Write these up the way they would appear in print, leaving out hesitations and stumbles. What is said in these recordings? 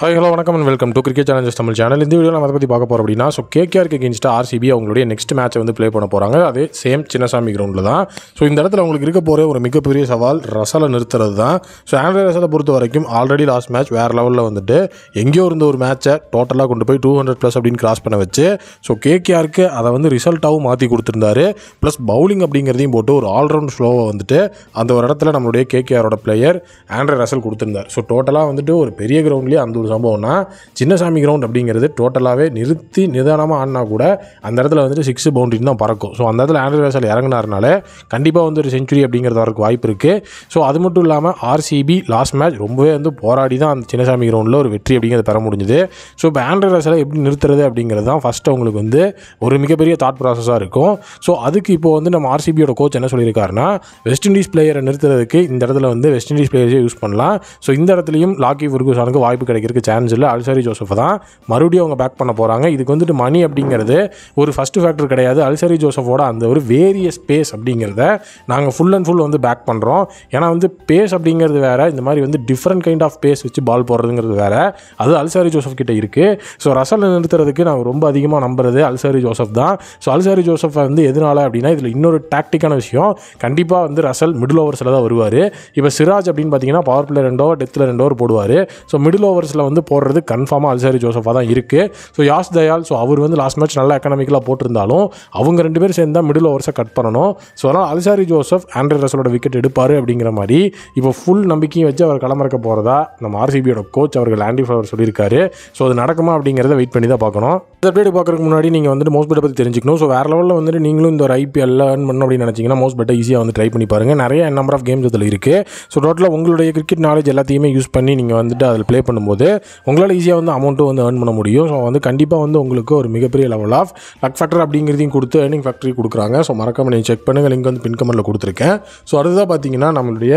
Hi hello வணக்கம் and welcome to cricket Challengers Tamil channel. இந்த video நம்ம அதை பற்றி பார்க்க போகிறோம் அப்படின்னா, கேகேஆருக்கு அகேன்ஸ்ட் ஆர்சிபி அவங்களுடைய நெக்ஸ்ட் மேட்சை வந்து ப்ளே பண்ண போகிறாங்க. அதே சேம் சின்னசாமி கிரவுண்டில் தான். ஸோ இந்த இடத்துல அவங்களுக்கு இருக்க போகிற ஒரு மிகப்பெரிய சவால் ரசலை நிறுத்துறது தான். ஸோ ஆண்ட்ரே ரசலை பொறுத்த வரைக்கும் ஆல்ரெடி லாஸ்ட் மேட்ச் வேறு லெவலில் வந்துட்டு எங்கேயோ இருந்த ஒரு மேட்சை டோட்டலாக கொண்டு போய் 200+ அப்படின்னு கிராஸ் பண்ண வச்சு ஸோ கேகேஆருக்கு அதை வந்து ரிசல்ட்டாகவும் மாற்றி கொடுத்துருந்தாரு. ப்ளஸ் பவுலிங் அப்படிங்கிறதையும் போட்டு ஒரு ஆல்ரவுண்ட் ஸ்லோவை வந்துட்டு அந்த ஒரு இடத்துல நம்மளுடைய கேகேஆரோட பிளேயர் ஆண்ட்ரே ரசல் கொடுத்துருந்தார். ஸோ டோட்டலாக வந்துட்டு ஒரு பெரிய கிரவுண்ட்லேயே அந்த ஒரு சம்பவம்னா சின்னசாமி கிரவுண்ட் அப்படிங்கிறது டோட்டலாகவே நிறுத்தி நிதானமாக ஆடினா கூட அந்த இடத்துல வந்துட்டு 6 பவுண்டரின்னு தான் பறக்கும். ஸோ அந்த இடத்துல ஆண்ட்ரே ரசல் இறங்கினார்னால கண்டிப்பாக வந்து ஒரு செஞ்சுரி அப்படிங்கிறது வரக்கு வாய்ப்பு இருக்குது. ஸோ அது மட்டும் இல்லாமல் ஆர்சிபி லாஸ்ட் மேட்ச் ரொம்பவே வந்து போராடி தான் அந்த சின்னசாமி கிரவுண்டில் ஒரு வெற்றி அப்படிங்கிறது பெற முடிஞ்சுது. ஸோ இப்போ ஆண்ட்ரே ரசலை எப்படி நிறுத்துறது அப்படிங்கிறது தான் ஃபஸ்ட்டு அவங்களுக்கு வந்து ஒரு மிகப்பெரிய தாட் ப்ராசஸாக இருக்கும். ஸோ அதுக்கு இப்போ வந்து நம்ம ஆர்சிபியோட கோச் என்ன சொல்லியிருக்காருன்னா, வெஸ்ட் இண்டீஸ் பிளேயரை நிறுத்துறதுக்கு இந்த இடத்துல வந்து வெஸ்ட் இண்டீஸ் பிளேயர்ஸே யூஸ் பண்ணலாம். ஸோ இந்த இடத்துலையும் லாக்கி ஃபெர்குசனுக்கு வாய்ப்பு கிடைக்கிறதுக்கு சான்ஸ் இல்லை. அல்சாரி ஜோசப் தான் மறுபடியும் அவங்க பேக் பண்ண போகிறாங்க. இதுக்கு வந்துட்டு மணி அப்படிங்கிறது ஒரு ஃபஸ்ட்டு ஃபேக்டர் கிடையாது. அல்சாரி ஜோசஃபோட அந்த ஒரு வேரியஸ் பேஸ் அப்படிங்கிறத நாங்கள் ஃபுல் அண்ட் ஃபுல் வந்து பேக் பண்ணுறோம். ஏன்னா வந்து பேஸ் அப்படிங்கிறது வேறு, இந்த மாதிரி வந்து டிஃப்ரெண்ட் கைண்ட் ஆஃப் பேஸ் வச்சு பால் போடுறதுங்கிறது வேறு. அது அல்சாரி ஜோசப் கிட்ட இருக்குது. ஸோ ரசல் நிறுத்துறதுக்கு நான் ரொம்ப அதிகமாக நம்புறது அல்சாரி ஜோசப் தான். ஸோ அல்சாரி ஜோசப் வந்து எதனால அப்படின்னா, இதில் இன்னொரு டாக்டிக்கான விஷயம், கண்டிப்பாக வந்து ரசல் மிடில் ஓவர்ஸில் தான் வருவார். இப்போ சிராஜ் அப்படின்னு பார்த்தீங்கன்னா பவர் பிளே 2 ஓவர் டெத்தில் 2 ஓவர் போடுவார். ஸோ மிடில் ஓவர்ஸில் வந்து போடுறது கன்ஃபார்மாக அல்சாரி ஜோசஃபாக தான் இருக்குது. ஸோ யாஸ் தயால் அவர் வந்து லாஸ்ட் மேட்ச் நல்லா எக்கனாமிக்கலாக போட்டிருந்தாலும் அவங்க 2 பேரும் சேர்ந்து தான் மிடில் ஓவர்ஸை கட் பண்ணணும். ஸோ அதனால் அல்சாரி ஜோசப் ஆண்ட்ரே ரசலோட விக்கெட் எடுப்பார் அப்படிங்கிற மாதிரி இப்போ ஃபுல் நம்பிக்கையும் வச்சு அவர் களமிறக்க போகிறதா நம்ம ஆர்சிபியோட கோச் அவர்கள் ஆண்டி ஃப்ளவர் சொல்லியிருக்காரு. ஸோ அது நடக்குமா அப்படிங்கிறத வெயிட் பண்ணி தான் பார்க்கணும். இந்த அப்டேட் பார்க்குறதுக்கு முன்னாடி நீங்கள் வந்துட்டு மோஸ்ட் பெட்டை பற்றி தெரிஞ்சுக்கணும். ஸோ வேறு லெவலில் வந்துட்டு நீங்களும் இந்த ஒரு ஐபிஎல்ல ஏர்ன் பண்ணணும் அப்படின்னு நினச்சிங்கன்னா மோஸ்ட் பெட்டை ஈஸியாக வந்து ட்ரை பண்ணி பாருங்கள். நிறைய நம்பர் ஆஃப் கேம்ஸ் அதில் இருக்குது. ஸோ டோட்டலாக உங்களுடைய கிரிக்கெட் நாலேஜ் எல்லாத்தையுமே யூஸ் பண்ணி நீங்கள் வந்துட்டு அதில் ப்ளே பண்ணும்போது உங்களால் ஈஸியாக வந்து அமௌண்ட்டும் வந்து ஏர்ன் பண்ண முடியும். ஸோ வந்து கண்டிப்பாக வந்து உங்களுக்கு ஒரு மிகப்பெரிய லெவல் ஆஃப் லக் ஃபேக்டர் அப்படிங்கிறதையும் கொடுத்து ஏர்னிங் ஃபேக்டரி கொடுக்குறாங்க. ஸோ மறக்காம நீங்கள் செக் பண்ணுங்கள். லிங்க் வந்து பின் கமெண்ட்டில் கொடுத்துருக்கேன். ஸோ அடுத்ததாக பார்த்தீங்கன்னா நம்மளுடைய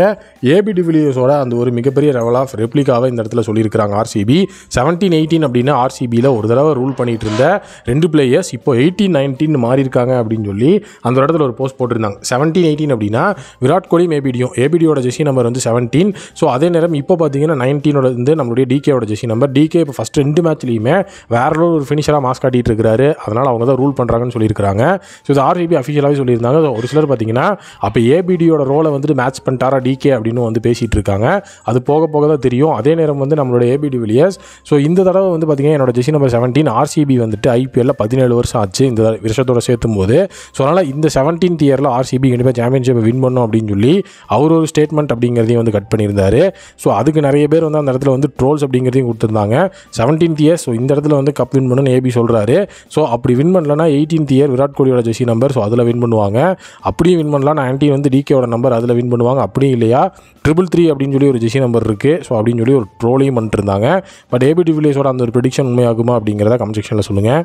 ஏபி டிவிலியர்ஸோட அந்த ஒரு மிகப்பெரிய லெவல் ஆஃப் ரெப்ளிகாவை இந்த இடத்துல சொல்லியிருக்கிறாங்க. ஆர்சிபி 17-18 அப்படின்னு ஆர்சிபியில் ஒரு தடவை ரூல் பண்ணிட்டு இருந்த 2 பிளேயர்ஸ் இப்போ 18-19 மாறி இருக்காங்க அப்படின்னு சொல்லி அந்த இடத்துல ஒரு போஸ்ட் போட்டிருந்தாங்க. 17-18 அப்படின்னா விராட் கோலி ஏபிடியோட ஜெர்சி நம்பர் வந்து 17. ஸோ அதே நேரம் இப்போ பார்த்தீங்கன்னா 19ஓட வந்து நம்மளுடைய டிகேயோட ஜெர்சி நம்பர். டிகே இப்போ ஃபஸ்ட் 2 மேட்ச்லையுமே வேற ஒரு ஃபினிஷராக மாஸ் காட்டிட்டு இருக்கிறாரு. அதனால் அவங்க தான் ரூல் பண்ணுறாங்கன்னு சொல்லியிருக்காங்க. ஸோ இது ஆர்சிபி அஃபிஷியலாகவே சொல்லியிருந்தாங்க. ஒரு சிலர் பார்த்தீங்கன்னா அப்போ ஏபிடியோட ரோலை வந்துட்டு மேட்ச் பண்ணிட்டாரா டிகே அப்படின்னு வந்து பேசிகிட்டு இருக்காங்க. அது போக போக தான் தெரியும். அதே நேரம் வந்து நம்மளோட ஏபி டிவிலியர்ஸ் ஸோ இந்த தடவை வந்து பார்த்தீங்கன்னா என்னோட ஜெர்சி நம்பர் 17 ஆர்சிபி வந்துட்டு ஐபிஎல்ல 17 வருஷம் ஆச்சு இந்த வருஷத்தோட சேர்த்தும் போது. ஸோ அதனால் இந்த 17th இயரில் ஆர்சிபி கண்டிப்பாக சாம்பியன்ஷிப்பை வின் பண்ணும் அப்படின்னு சொல்லி அவர் ஒரு ஸ்டேட்மெண்ட் அப்படிங்கிறதையும் வந்து கட் பண்ணியிருந்தாரு. ஸோ அதுக்கு நிறைய பேர் வந்து அந்த இடத்துல வந்து ட்ரோல்ஸ் அப்படிங்கிறதையும் கொடுத்துருந்தாங்க. 17th இயர் ஸோ இந்த இடத்துல வந்து கப் வின் பண்ணணும்னு ஏபி சொல்கிறாரு. ஸோ அப்படி வின் பண்ணலன்னா 18th இயர் விராட் கோலியோட ஜெர்சி நம்பர், ஸோ அதில் வின் பண்ணுவாங்க. அப்படியும் வின் பண்ணலாம் 19 வந்து டிகேயோட நம்பர், அதில் வின் பண்ணுவாங்க. அப்படியும் இல்லையா 333 அப்படின்னு சொல்லி ஒரு ஜெர்சி நம்பர் இருக்குது. ஸோ அப்படின்னு சொல்லி ஒரு ட்ரோலையும் பண்ணிட்டு இருந்தாங்க. பட் ஏபி டிவிலியர்ஸோட அந்த ஒரு ப்ரெடிக்ஷன் உண்மையாகுமா அப்படிங்கிறத கமெண்ட் செக்ஷனில் சொல்லுங்கள்.